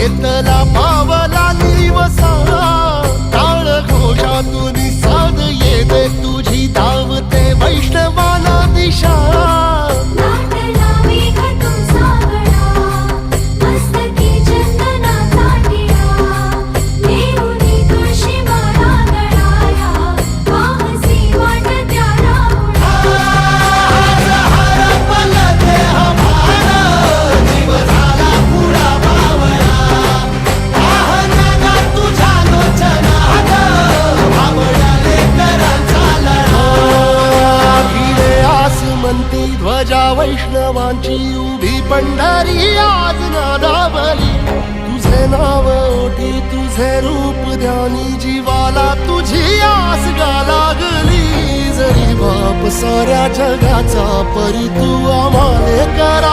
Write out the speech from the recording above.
शेतला पावला दिवसा टाळ घोषातून साध येते तुझी धावते वैष्णवाला दिशा ध्वजा वैष्णवांची उभी पंढरी आज नादावली तुझे नाव ओठी तुझे रूप ध्यानी जीवाला तुझी आस गा लागली जरी बाप साऱ्या जगाचा परी तू आम्हाले करा